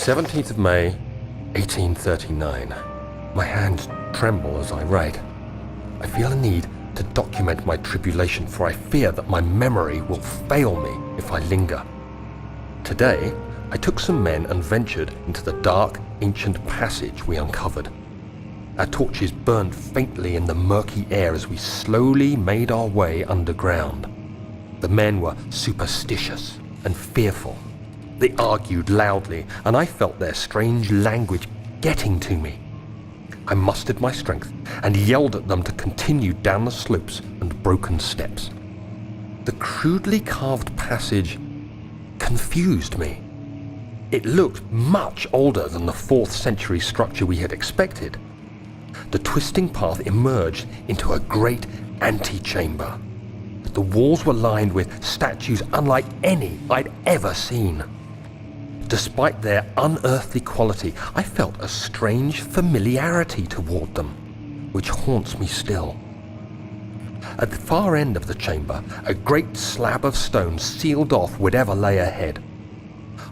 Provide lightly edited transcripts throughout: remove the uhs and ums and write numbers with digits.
17th of May, 1839. My hands tremble as I write. I feel a need to document my tribulation, for I fear that my memory will fail me if I linger. Today, I took some men and ventured into the dark, ancient passage we uncovered. Our torches burned faintly in the murky air as we slowly made our way underground. The men were superstitious and fearful. They argued loudly, and I felt their strange language getting to me. I mustered my strength and yelled at them to continue down the slopes and broken steps. The crudely carved passage confused me. It looked much older than the 4th century structure we had expected. The twisting path emerged into a great antechamber. The walls were lined with statues unlike any I'd ever seen. Despite their unearthly quality, I felt a strange familiarity toward them, which haunts me still. At the far end of the chamber, a great slab of stone sealed off whatever lay ahead.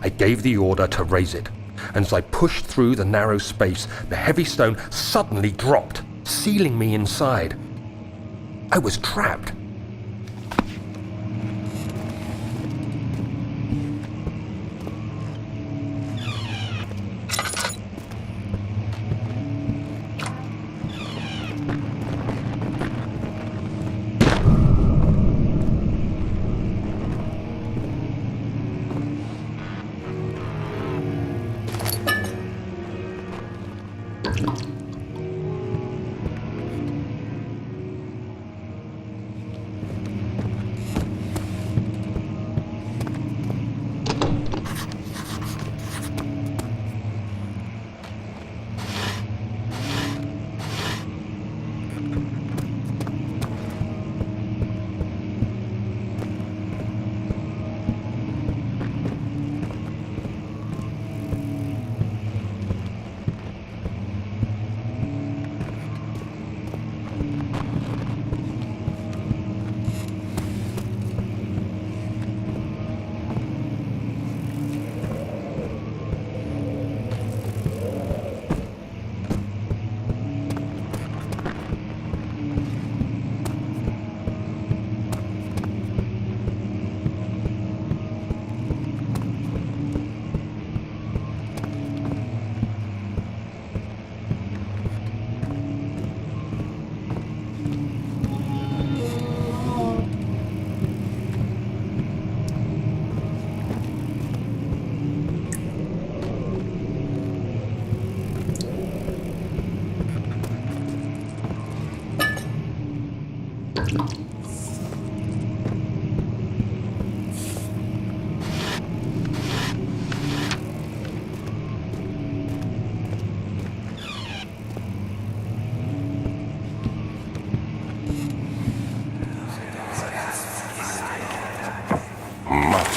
I gave the order to raise it, and as I pushed through the narrow space, the heavy stone suddenly dropped, sealing me inside. I was trapped.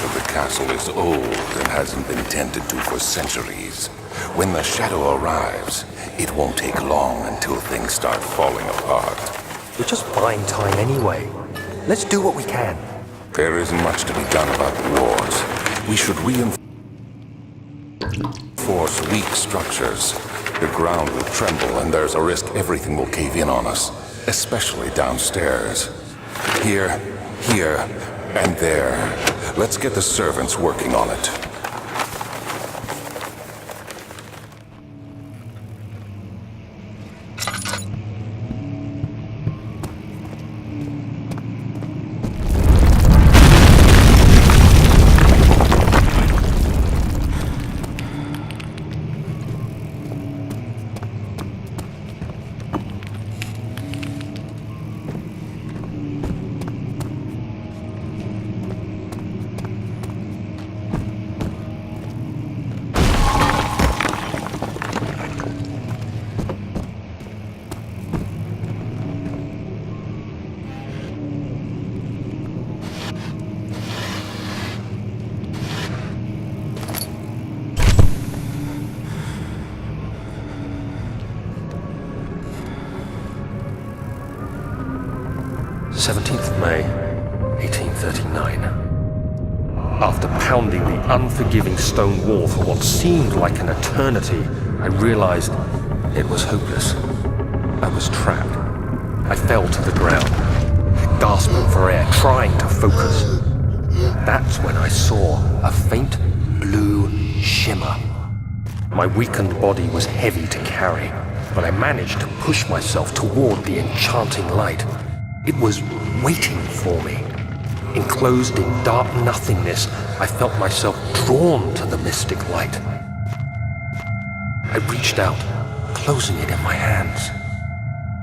The castle is old and hasn't been tended to for centuries. When the shadow arrives, it won't take long until things start falling apart. We're just buying time anyway. Let's do what we can. There isn't much to be done about the wars. We should reinforce weak structures. The ground will tremble and there's a risk everything will cave in on us, especially downstairs. Here, and there. Let's get the servants working on it. May, 1839. After pounding the unforgiving stone wall for what seemed like an eternity, I realized it was hopeless. I was trapped. I fell to the ground, gasping for air, trying to focus. That's when I saw a faint blue shimmer. My weakened body was heavy to carry, but I managed to push myself toward the enchanting light. It was waiting for me. Enclosed in dark nothingness, I felt myself drawn to the mystic light. I reached out, closing it in my hands.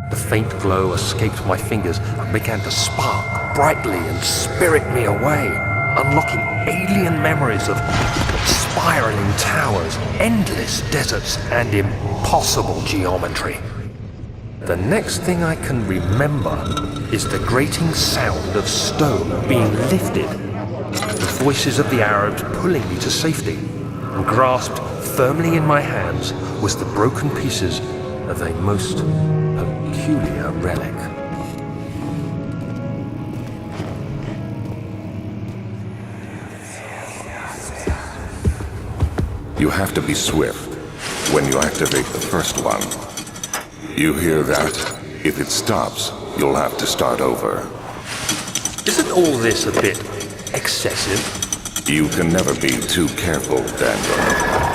The faint glow escaped my fingers and began to spark brightly and spirit me away, unlocking alien memories of spiraling towers, endless deserts, and impossible geometry. The next thing I can remember is the grating sound of stone being lifted, the voices of the Arabs pulling me to safety, and grasped firmly in my hands was the broken pieces of a most peculiar relic. You have to be swift when you activate the first one. You hear that? If it stops, you'll have to start over. Isn't all this a bit excessive? You can never be too careful, Daniel.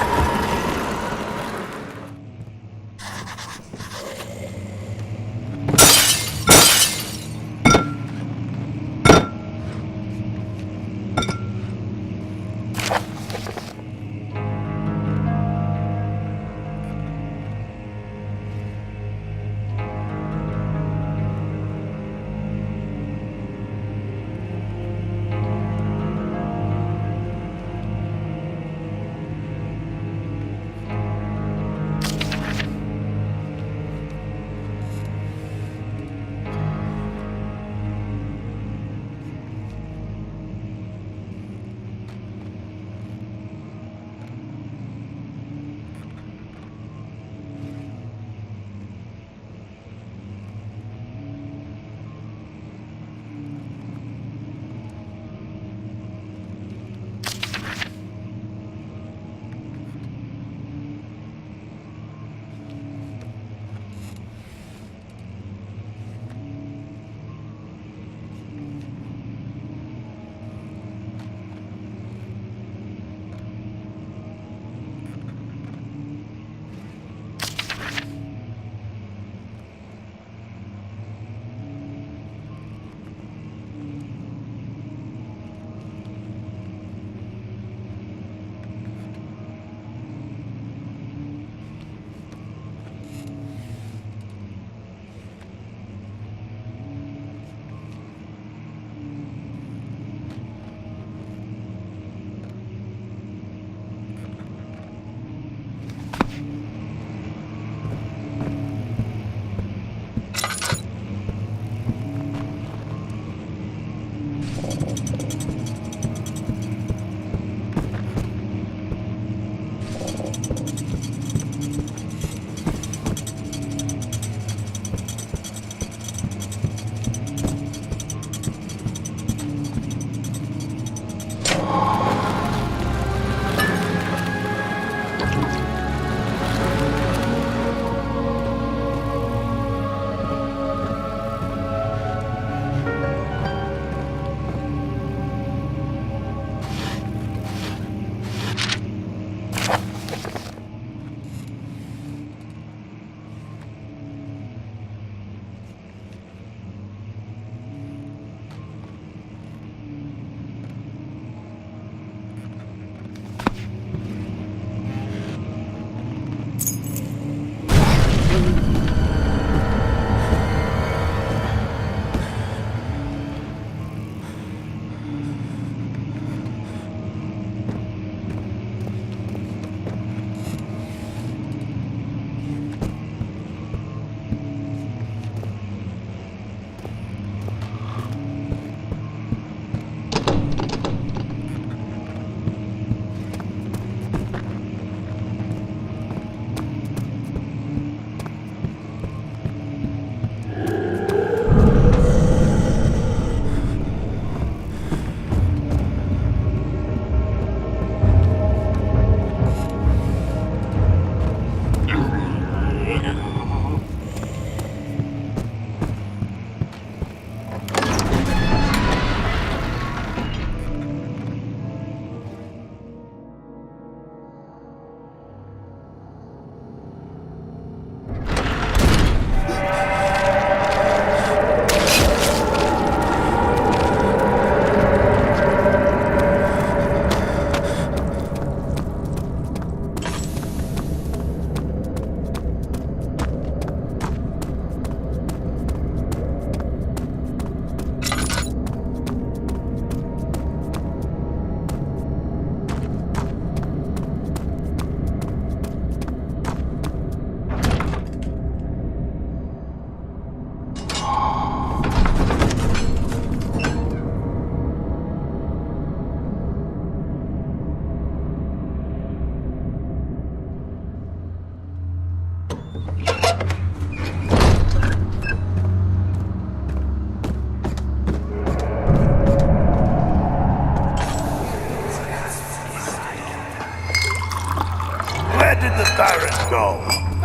ago.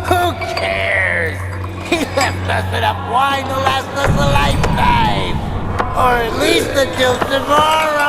Who cares? He left us enough wine to last us a lifetime. Or at least until tomorrow.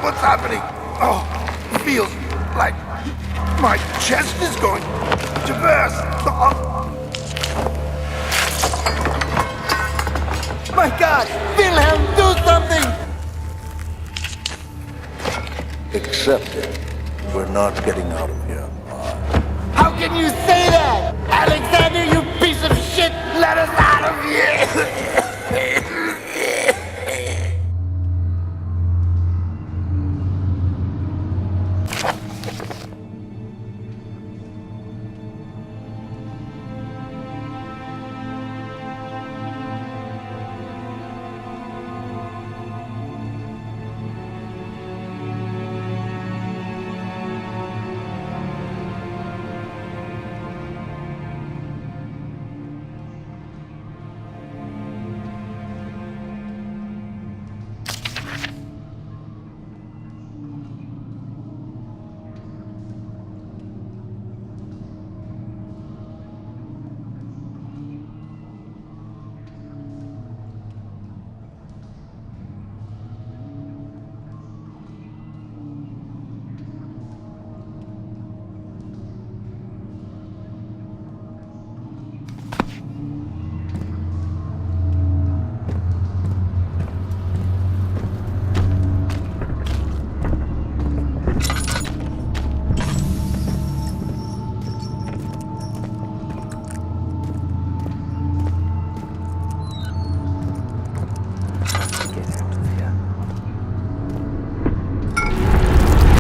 What's happening? Oh, it feels like my chest is going to burst. My God! Wilhelm, do something! Accept it. We're not getting out of here. How can you say that? Alexander, you piece of shit! Let us out of here!